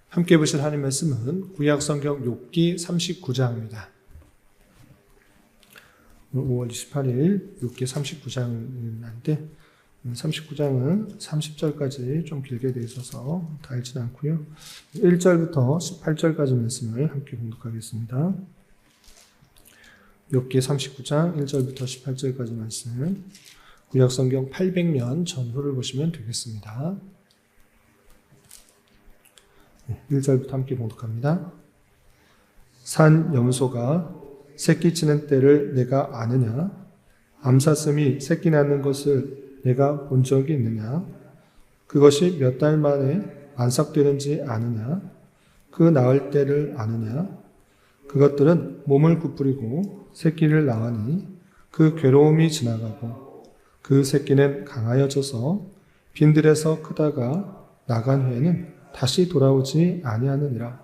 함께 보실 하나님의 말씀은 구약성경 욥기 39장입니다. 5월 28일 욥기 39장인데 39장은 30절까지 좀 길게 되어 있어서 다 읽지는 않고요. 1절부터 18절까지 말씀을 함께 공독하겠습니다. 욥기 39장 1절부터 18절까지 말씀, 구약성경 800년 전후를 보시면 되겠습니다. 1절부터 함께 공독합니다. 산 염소가 새끼 치는 때를 내가 아느냐? 암사슴이 새끼 낳는 것을 내가 본 적이 있느냐? 그것이 몇 달 만에 안삭되는지 아느냐? 그 낳을 때를 아느냐? 그것들은 몸을 부풀리고 새끼를 낳으니 그 괴로움이 지나가고 그 새끼는 강하여져서 빈들에서 크다가 나간 후에는 다시 돌아오지 아니하느니라.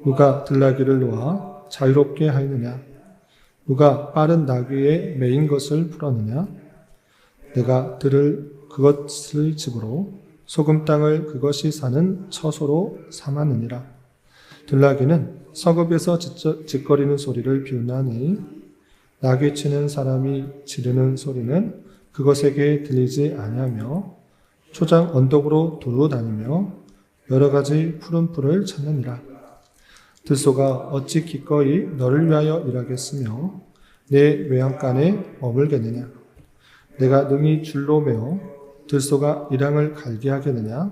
누가 들나귀를 놓아 자유롭게 하였느냐? 누가 빠른 나귀에 매인 것을 풀었느냐? 내가 들을 그것을 집으로 소금 땅을 그것이 사는 처소로 삼았느니라. 들나귀는 서급에서 짓거리는 소리를 비웃나니 나귀 치는 사람이 지르는 소리는 그것에게 들리지 아니하며 초장 언덕으로 두루 다니며 여러 가지 푸른 풀을 찾느니라. 들소가 어찌 기꺼이 너를 위하여 일하겠으며 내 외양간에 머물겠느냐? 내가 능히 줄로 매어 들소가 이랑을 갈게 하겠느냐?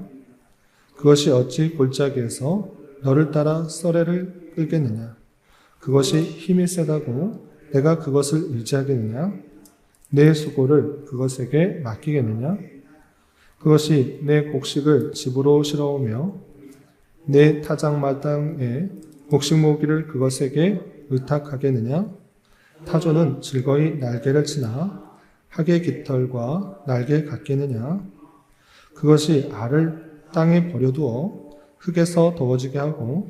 그것이 어찌 골짜기에서 너를 따라 썰애를 끌겠느냐? 그것이 힘이 세다고 내가 그것을 의지하겠느냐? 내 수고를 그것에게 맡기겠느냐? 그것이 내 곡식을 집으로 실어오며 내 타작마당에 곡식 모기를 그것에게 의탁하겠느냐? 타조는 즐거이 날개를 치나 학의 깃털과 날개 같겠느냐? 그것이 알을 땅에 버려두어 흙에서 더워지게 하고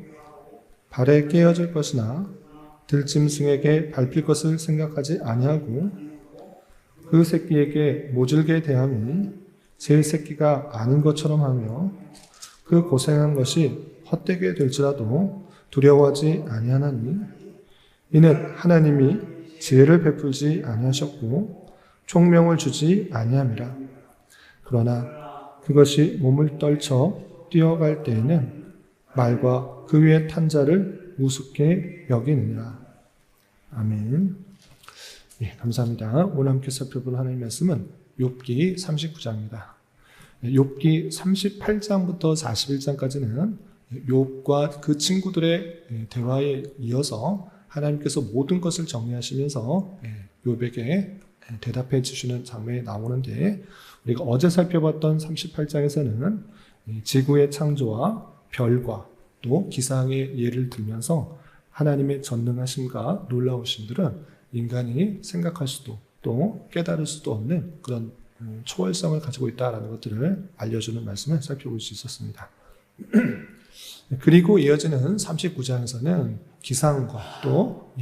발에 깨어질 것이나 들짐승에게 밟힐 것을 생각하지 아니하고 그 새끼에게 모질게 대함이 제 새끼가 아닌 것처럼 하며 그 고생한 것이 헛되게 될지라도 두려워하지 아니하나니 이는 하나님이 지혜를 베풀지 아니하셨고 총명을 주지 아니함이라. 그러나 그것이 몸을 떨쳐 뛰어갈 때에는 말과 그 위에 탄 자를 우습게 여기느니라. 아멘. 예, 감사합니다. 오늘 함께 살펴볼 하나님의 말씀은 욥기 39장입니다. 욥기 38장부터 41장까지는 욥과 그 친구들의 대화에 이어서 하나님께서 모든 것을 정리하시면서 욥에게 대답해 주시는 장면이 나오는데, 우리가 어제 살펴봤던 38장에서는 지구의 창조와 별과 또 기상의 예를 들면서 하나님의 전능하심과 놀라우심들은 인간이 생각할 수도 또 깨달을 수도 없는 그런 초월성을 가지고 있다는 것들을 알려주는 말씀을 살펴볼 수 있었습니다. 그리고 이어지는 39장에서는 기상과 또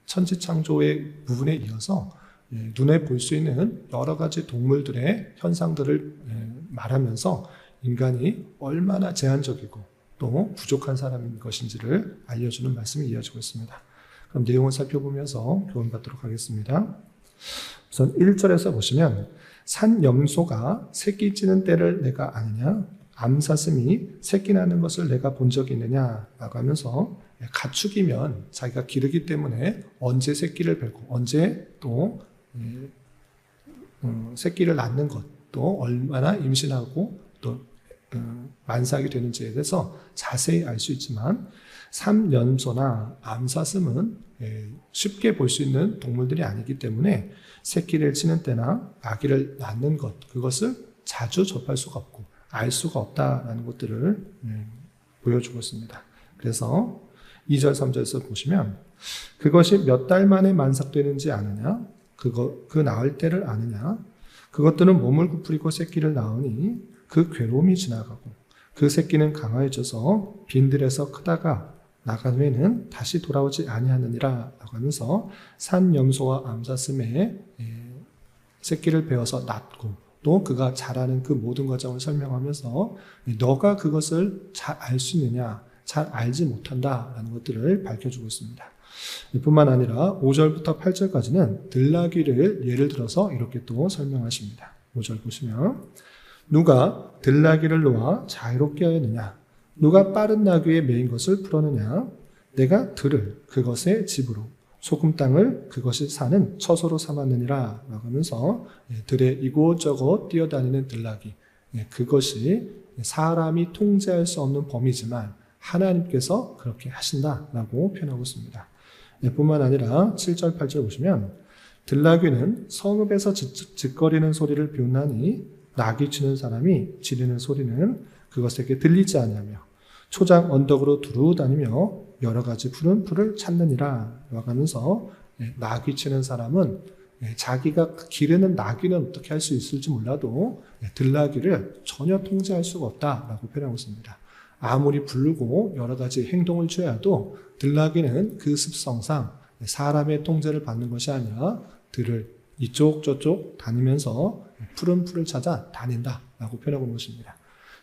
천지창조의 부분에 이어서 눈에 볼 수 있는 여러 가지 동물들의 현상들을 말하면서 인간이 얼마나 제한적이고 또 부족한 사람인 것인지를 알려주는 말씀이 이어지고 있습니다. 그럼 내용을 살펴보면서 교훈받도록 하겠습니다. 우선 1절에서 보시면 산 염소가 새끼 찌는 때를 내가 아느냐? 암사슴이 새끼 낳는 것을 내가 본 적이 있느냐? 라고 하면서 가축이면 자기가 기르기 때문에 언제 새끼를 벨고 언제 또 새끼를 낳는 것, 또 얼마나 임신하고 또 만삭이 되는지에 대해서 자세히 알 수 있지만 산염소나 암사슴은 쉽게 볼 수 있는 동물들이 아니기 때문에 새끼를 치는 때나 아기를 낳는 것, 그것을 자주 접할 수가 없고 알 수가 없다라는 것들을 보여주고 있습니다. 그래서 2절, 3절에서 보시면 그것이 몇 달 만에 만삭되는지 아느냐? 그 낳을 때를 아느냐? 그것들은 몸을 부풀리고 새끼를 낳으니 그 괴로움이 지나가고 그 새끼는 강하여져서 빈들에서 크다가 나간 후에는 다시 돌아오지 아니하느니라 라고 하면서 산 염소와 암사슴의 새끼를 베어서 낳고 또 그가 잘하는 그 모든 과정을 설명하면서 너가 그것을 잘 알 수 있느냐, 잘 알지 못한다라는 것들을 밝혀주고 있습니다. 뿐만 아니라 5절부터 8절까지는 들나귀를 예를 들어서 이렇게 또 설명하십니다. 5절 보시면 누가 들나귀를 놓아 자유롭게 하였느냐, 누가 빠른 나귀에 매인 것을 풀었느냐, 내가 들을 그것의 집으로 소금 땅을 그것이 사는 처소로 삼았느니라 라고 하면서 들에 이곳저곳 뛰어다니는 들나귀, 그것이 사람이 통제할 수 없는 범위지만 하나님께서 그렇게 하신다라고 표현하고 있습니다. 뿐만 아니라 7절 8절 보시면 들나귀는 성읍에서 짓거리는 소리를 비웃나니 나귀 치는 사람이 지르는 소리는 그것에게 들리지 아니하며 초장 언덕으로 두루 다니며 여러 가지 푸른 풀을 찾느니라 라고 하면서 나귀 치는 사람은 자기가 기르는 나귀는 어떻게 할 수 있을지 몰라도 들나귀를 전혀 통제할 수가 없다라고 표현하고 있습니다. 아무리 부르고 여러 가지 행동을 취해도 들나귀는 그 습성상 사람의 통제를 받는 것이 아니라 들을 이쪽 저쪽 다니면서 푸른 풀을 찾아 다닌다라고 표현하고 있는 것입니다.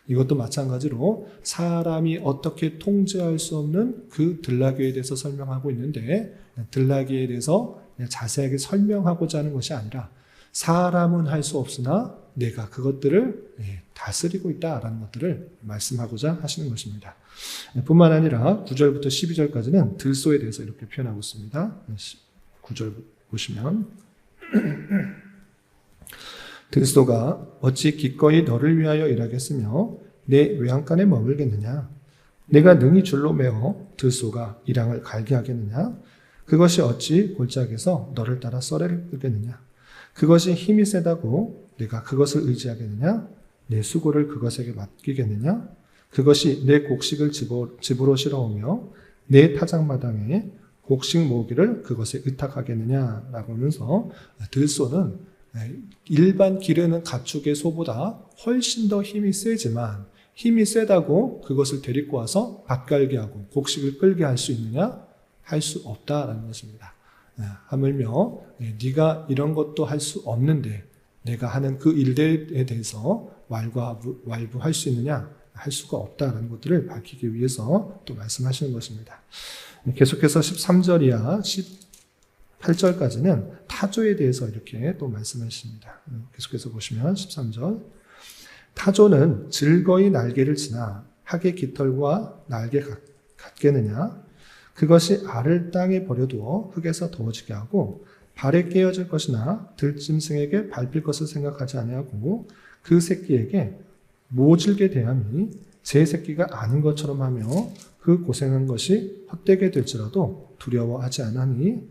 이것도 마찬가지로 사람이 어떻게 통제할 수 없는 그 들나귀에 대해서 설명하고 있는데 들나귀에 대해서 자세하게 설명하고자 하는 것이 아니라 사람은 할 수 없으나 내가 그것들을 다스리고 있다라는 것들을 말씀하고자 하시는 것입니다. 뿐만 아니라 9절부터 12절까지는 들소에 대해서 이렇게 표현하고 있습니다. 9절 보시면 들소가 어찌 기꺼이 너를 위하여 일하겠으며 내 외양간에 머물겠느냐? 내가 능히 줄로 매어 들소가 이랑을 갈게 하겠느냐? 그것이 어찌 골짜기에서 너를 따라 썰애를 끌겠느냐? 그것이 힘이 세다고 내가 그것을 의지하겠느냐? 내 수고를 그것에게 맡기겠느냐? 그것이 내 곡식을 집으로 실어오며 내 타작마당에 곡식 모으기를 그것에 의탁하겠느냐라고 하면서 들소는 일반 기르는 가축의 소보다 훨씬 더 힘이 세지만 힘이 세다고 그것을 데리고 와서 밭갈게 하고 곡식을 끌게 할 수 있느냐? 할 수 없다라는 것입니다. 하물며 네가 이런 것도 할 수 없는데 내가 하는 그 일들에 대해서 왈부할 수 있느냐? 할 수가 없다라는 것들을 밝히기 위해서 또 말씀하시는 것입니다. 계속해서 13절 이하 18절까지는 타조에 대해서 이렇게 또 말씀하십니다. 계속해서 보시면 13절 타조는 즐거이 날개를 치나 학의 깃털과 날개 같겠느냐? 그것이 알을 땅에 버려두어 흙에서 더워지게 하고 발에 깨어질 것이나 들짐승에게 밟힐 것을 생각하지 아니하고 그 새끼에게 모질게 대함이 제 새끼가 아닌 것처럼 하며 그 고생한 것이 헛되게 될지라도 두려워하지 않으니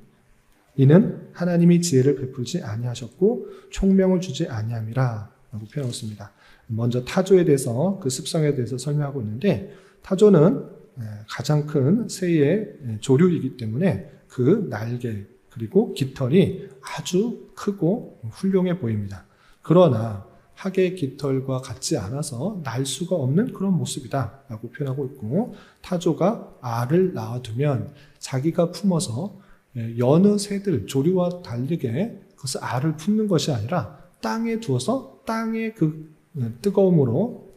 이는 하나님이 지혜를 베풀지 아니하셨고 총명을 주지 아니함이라 라고 표현하고 있습니다. 먼저 타조에 대해서 그 습성에 대해서 설명하고 있는데 타조는 가장 큰 새의 조류이기 때문에 그 날개 그리고 깃털이 아주 크고 훌륭해 보입니다. 그러나 학의 깃털과 같지 않아서 날 수가 없는 그런 모습이다 라고 표현하고 있고 타조가 알을 낳아두면 자기가 품어서 여느 새들 조류와 다르게 그것을 알을 품는 것이 아니라 땅에 두어서 땅의 그 뜨거움으로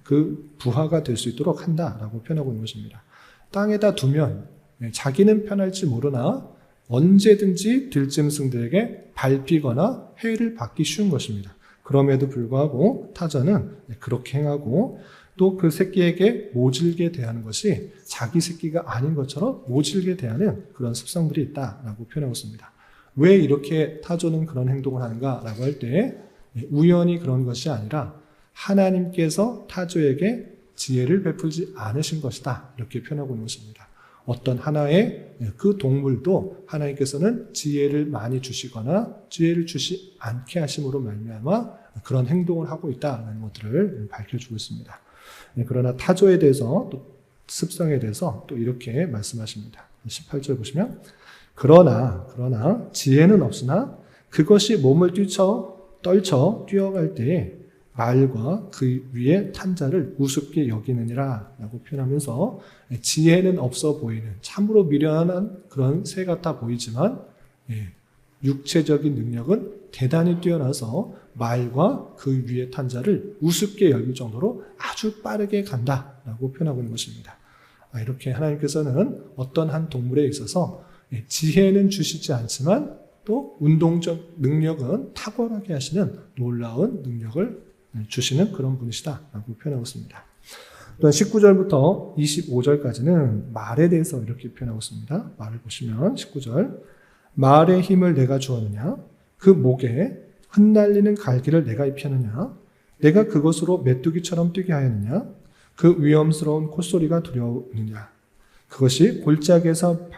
그 부화가 될 수 있도록 한다라고 표현하고 있는 것입니다. 땅에다 두면 자기는 편할지 모르나 언제든지 들짐승들에게 밟히거나 해를 받기 쉬운 것입니다. 그럼에도 불구하고 타조는 그렇게 행하고 또 그 새끼에게 모질게 대하는 것이 자기 새끼가 아닌 것처럼 모질게 대하는 그런 습성들이 있다라고 표현하고 있습니다. 왜 이렇게 타조는 그런 행동을 하는가라고 할 때 우연히 그런 것이 아니라 하나님께서 타조에게 지혜를 베풀지 않으신 것이다 이렇게 표현하고 있는 것입니다. 어떤 하나의 그 동물도 하나님께서는 지혜를 많이 주시거나 지혜를 주시 않게 하심으로 말미암아 그런 행동을 하고 있다는 것들을 밝혀주고 있습니다. 그러나 타조에 대해서 또 습성에 대해서 또 이렇게 말씀하십니다. 18절 보시면 그러나 지혜는 없으나 그것이 몸을 떨쳐 뛰어갈 때에 말과 그 위에 탄 자를 우습게 여기느니라 라고 표현하면서 지혜는 없어 보이는 참으로 미련한 그런 새 같아 보이지만 육체적인 능력은 대단히 뛰어나서 말과 그 위에 탄 자를 우습게 여길 정도로 아주 빠르게 간다라고 표현하고 있는 것입니다. 이렇게 하나님께서는 어떤 한 동물에 있어서 지혜는 주시지 않지만 또 운동적 능력은 탁월하게 하시는 놀라운 능력을 주시는 그런 분이시다라고 표현하고 있습니다. 또한 19절부터 25절까지는 말에 대해서 이렇게 표현하고 있습니다. 말을 보시면 19절 말의 힘을 내가 주었느냐 그 목에 흩날리는 갈기를 내가 입혔느냐 내가 그것으로 메뚜기처럼 뛰게 하였느냐 그 위험스러운 콧소리가 두려우느냐 그것이 골짜기에서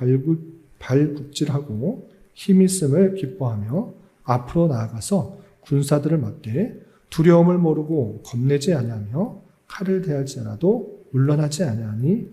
발굽질하고 힘있음을 기뻐하며 앞으로 나아가서 군사들을 맞대 두려움을 모르고 겁내지 아니하며 칼을 대할지라도 물러나지 아니하니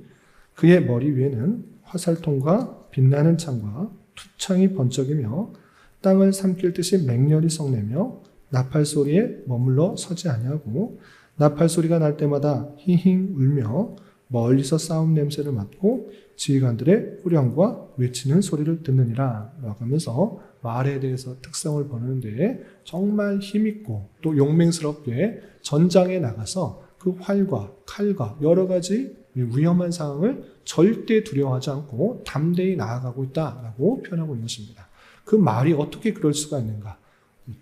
그의 머리 위에는 화살통과 빛나는 창과 투창이 번쩍이며 땅을 삼킬 듯이 맹렬히 성내며 나팔 소리에 머물러 서지 아니하고 나팔 소리가 날 때마다 힝힝 울며 멀리서 싸움 냄새를 맡고 지휘관들의 후령과 외치는 소리를 듣느니라 라고 하면서 말에 대해서 특성을 보는데 정말 힘있고 또 용맹스럽게 전장에 나가서 그 활과 칼과 여러 가지 위험한 상황을 절대 두려워하지 않고 담대히 나아가고 있다라고 표현하고 있는 것입니다. 그 말이 어떻게 그럴 수가 있는가?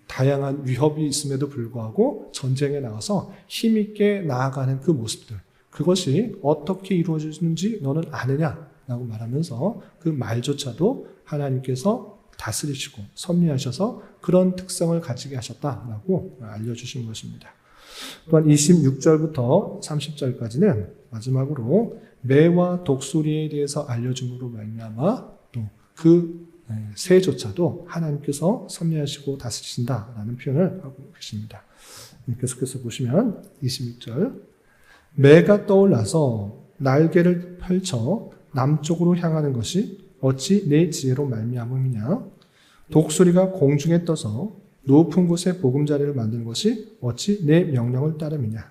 다양한 위협이 있음에도 불구하고 전쟁에 나가서 힘있게 나아가는 그 모습들, 그것이 어떻게 이루어지는지 너는 아느냐라고 말하면서 그 말조차도 하나님께서 다스리시고 섭리하셔서 그런 특성을 가지게 하셨다라고 알려주신 것입니다. 또한 26절부터 30절까지는 마지막으로 매와 독수리에 대해서 알려줌으로 말미암아 또 그 새조차도 하나님께서 섭리하시고 다스리신다라는 표현을 하고 계십니다. 계속해서 보시면 26절 매가 떠올라서 날개를 펼쳐 남쪽으로 향하는 것이 어찌 내 지혜로 말미암음이냐 독수리가 공중에 떠서 높은 곳에 보금자리를 만드는 것이 어찌 내 명령을 따름이냐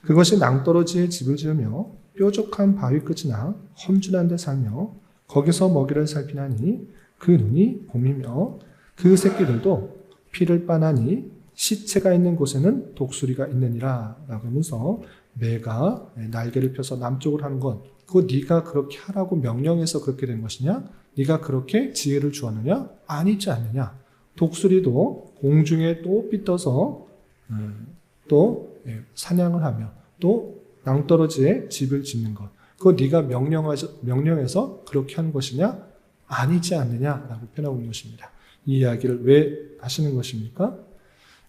그것이 낭떠러지에 집을 지으며 뾰족한 바위 끝이나 험준한 데 살며 거기서 먹이를 살피나니 그 눈이 곰이며 그 새끼들도 피를 빠나니 시체가 있는 곳에는 독수리가 있느니라 라고 하면서 매가 날개를 펴서 남쪽으로 하는 것 그거 네가 그렇게 하라고 명령해서 그렇게 된 것이냐? 네가 그렇게 지혜를 주었느냐? 아니지 않느냐? 독수리도 공중에 또 빗떠서 또 사냥을 하며 또 낭떠러지에 집을 짓는 것 그거 네가 명령해서 그렇게 하는 것이냐? 아니지 않느냐라고 표현하고 있는 것입니다. 이 이야기를 왜 하시는 것입니까?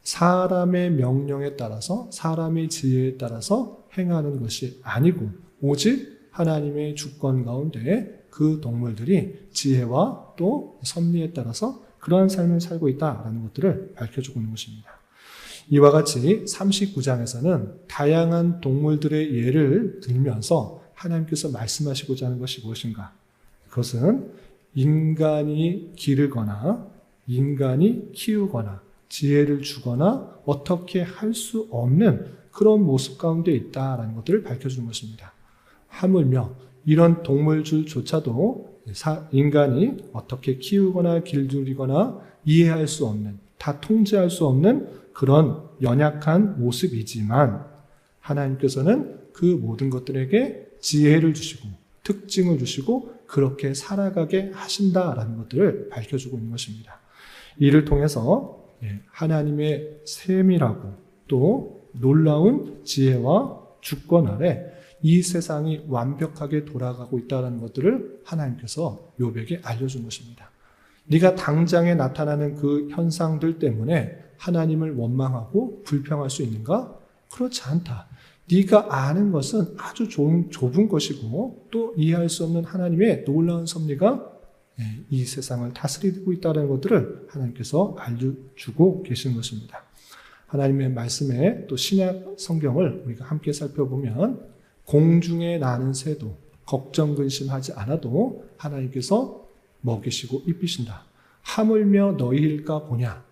사람의 명령에 따라서 사람의 지혜에 따라서 행하는 것이 아니고 오직 하나님의 주권 가운데 그 동물들이 지혜와 또 섭리에 따라서 그러한 삶을 살고 있다라는 것들을 밝혀주고 있는 것입니다. 이와 같이 39장에서는 다양한 동물들의 예를 들면서 하나님께서 말씀하시고자 하는 것이 무엇인가? 그것은 인간이 기르거나 인간이 키우거나 지혜를 주거나 어떻게 할 수 없는 그런 모습 가운데 있다라는 것들을 밝혀주는 것입니다. 하물며 이런 동물들조차도 인간이 어떻게 키우거나 길들이거나 이해할 수 없는, 다 통제할 수 없는 그런 연약한 모습이지만 하나님께서는 그 모든 것들에게 지혜를 주시고 특징을 주시고 그렇게 살아가게 하신다라는 것들을 밝혀주고 있는 것입니다. 이를 통해서 하나님의 세밀하고 또 놀라운 지혜와 주권 아래 이 세상이 완벽하게 돌아가고 있다는 것들을 하나님께서 욥에게 알려준 것입니다. 네가 당장에 나타나는 그 현상들 때문에 하나님을 원망하고 불평할 수 있는가? 그렇지 않다. 네가 아는 것은 아주 좁은 것이고 또 이해할 수 없는 하나님의 놀라운 섭리가 이 세상을 다스리고 있다는 것들을 하나님께서 알려주고 계시는 것입니다. 하나님의 말씀에 또 신약 성경을 우리가 함께 살펴보면 공중에 나는 새도 걱정 근심하지 않아도 하나님께서 먹이시고 입히신다. 하물며 너희일까 보냐.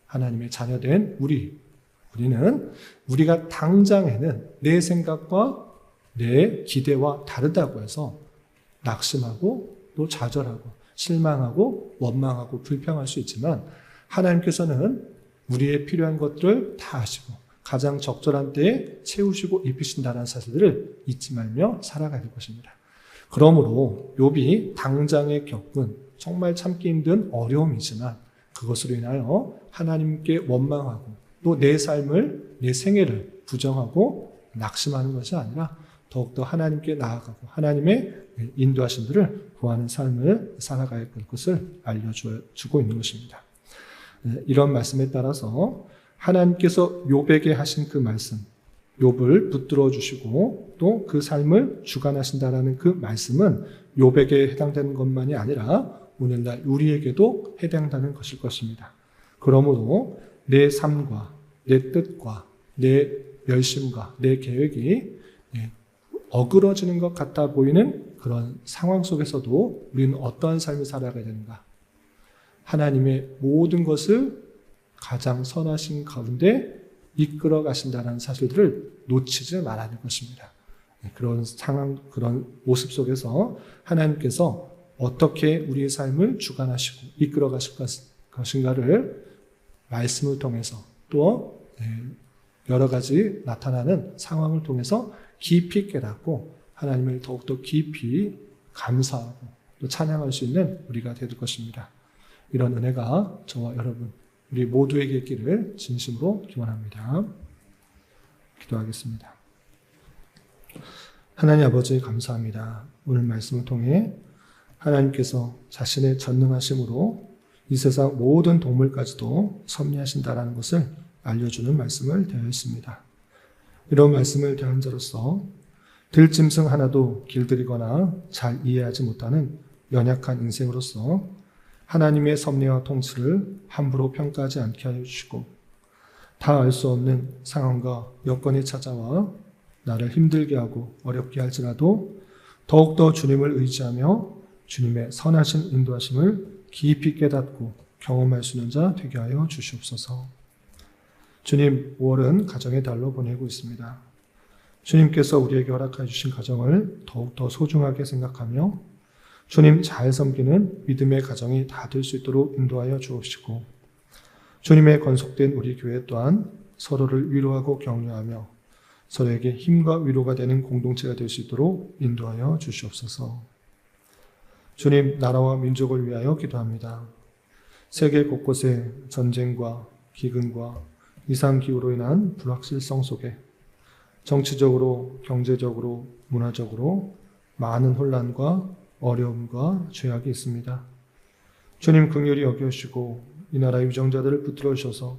하나님의 자녀된 우리는 우리가 당장에는 내 생각과 내 기대와 다르다고 해서 낙심하고 또 좌절하고 실망하고 원망하고 불평할 수 있지만 하나님께서는 우리의 필요한 것들을 다 하시고 가장 적절한 때에 채우시고 입히신다는 사실들을 잊지 말며 살아가야 될 것입니다. 그러므로 욥이 당장에 겪은 정말 참기 힘든 어려움이지만 그것으로 인하여 하나님께 원망하고 또 내 삶을, 내 생애를 부정하고 낙심하는 것이 아니라 더욱더 하나님께 나아가고 하나님의 인도하심들을 구하는 삶을 살아가야 할 것을 알려주고 있는 것입니다. 이런 말씀에 따라서 하나님께서 욥에게 하신 그 말씀, 욥을 붙들어 주시고 또 그 삶을 주관하신다라는 그 말씀은 욥에게 해당되는 것만이 아니라 오늘날 우리에게도 해당되는 것일 것입니다. 그러므로 내 삶과 내 뜻과 내 열심과 내 계획이 어그러지는 것 같아 보이는 그런 상황 속에서도 우리는 어떠한 삶을 살아가야 되는가? 하나님의 모든 것을 가장 선하신 가운데 이끌어 가신다는 사실들을 놓치지 말아야 될 것입니다. 그런 상황, 그런 모습 속에서 하나님께서 어떻게 우리의 삶을 주관하시고 이끌어 가실 것인가를 말씀을 통해서 또 여러 가지 나타나는 상황을 통해서 깊이 깨닫고 하나님을 더욱더 깊이 감사하고 또 찬양할 수 있는 우리가 될 것입니다. 이런 은혜가 저와 여러분, 우리 모두에게 있기를 진심으로 기원합니다. 기도하겠습니다. 하나님 아버지 감사합니다. 오늘 말씀을 통해 하나님께서 자신의 전능하심으로 이 세상 모든 동물까지도 섭리하신다라는 것을 알려주는 말씀을 대하였습니다. 이런 말씀을 대한 자로서 들짐승 하나도 길들이거나 잘 이해하지 못하는 연약한 인생으로서 하나님의 섭리와 통치를 함부로 평가하지 않게 하여 주시고 다 알 수 없는 상황과 여건이 찾아와 나를 힘들게 하고 어렵게 할지라도 더욱더 주님을 의지하며 주님의 선하신 인도하심을 깊이 깨닫고 경험할 수 있는 자 되게 하여 주시옵소서. 주님, 5월은 가정의 달로 보내고 있습니다. 주님께서 우리에게 허락해 주신 가정을 더욱더 소중하게 생각하며 주님 잘 섬기는 믿음의 가정이 다 될 수 있도록 인도하여 주옵시고 주님의 건속된 우리 교회 또한 서로를 위로하고 격려하며 서로에게 힘과 위로가 되는 공동체가 될 수 있도록 인도하여 주시옵소서. 주님, 나라와 민족을 위하여 기도합니다. 세계 곳곳에 전쟁과 기근과 이상기후로 인한 불확실성 속에 정치적으로, 경제적으로, 문화적으로 많은 혼란과 어려움과 죄악이 있습니다. 주님 긍휼히 여겨주시고 이 나라의 유정자들을 붙들어 주셔서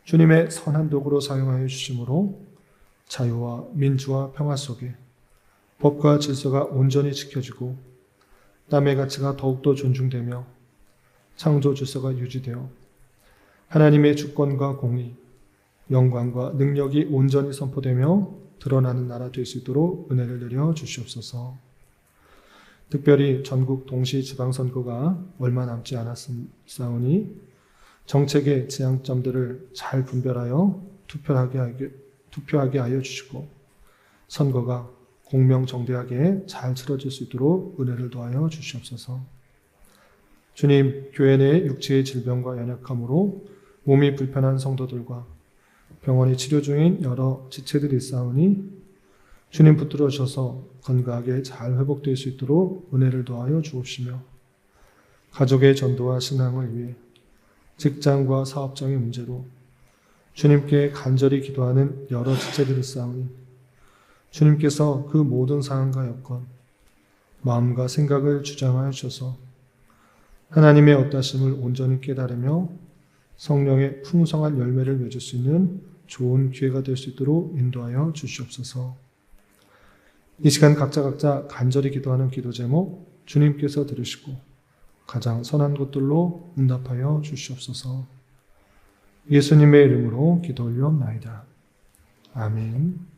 주님의 선한 도구로 사용하여 주심으로 자유와 민주와 평화 속에 법과 질서가 온전히 지켜지고 남의 가치가 더욱더 존중되며 창조 질서가 유지되어 하나님의 주권과 공의, 영광과 능력이 온전히 선포되며 드러나는 나라 될 수 있도록 은혜를 내려 주시옵소서. 특별히 전국 동시 지방선거가 얼마 남지 않았사오니 정책의 지향점들을 잘 분별하여 투표하게 하여 주시고 선거가 공명정대하게 잘 치러질 수 있도록 은혜를 더하여 주시옵소서. 주님, 교회 내 육체의 질병과 연약함으로 몸이 불편한 성도들과 병원에 치료 중인 여러 지체들이 있사오니 주님 붙들어 주셔서 건강하게 잘 회복될 수 있도록 은혜를 더하여 주옵시며 가족의 전도와 신앙을 위해 직장과 사업장의 문제로 주님께 간절히 기도하는 여러 지체들이 있사오니 주님께서 그 모든 상황과 여건, 마음과 생각을 주장하여 주셔서 하나님의 어떠하심을 온전히 깨달으며 성령의 풍성한 열매를 맺을 수 있는 좋은 기회가 될 수 있도록 인도하여 주시옵소서. 이 시간 각자 간절히 기도하는 기도 제목 주님께서 들으시고 가장 선한 것들로 응답하여 주시옵소서. 예수님의 이름으로 기도 올리옵나이다. 아멘.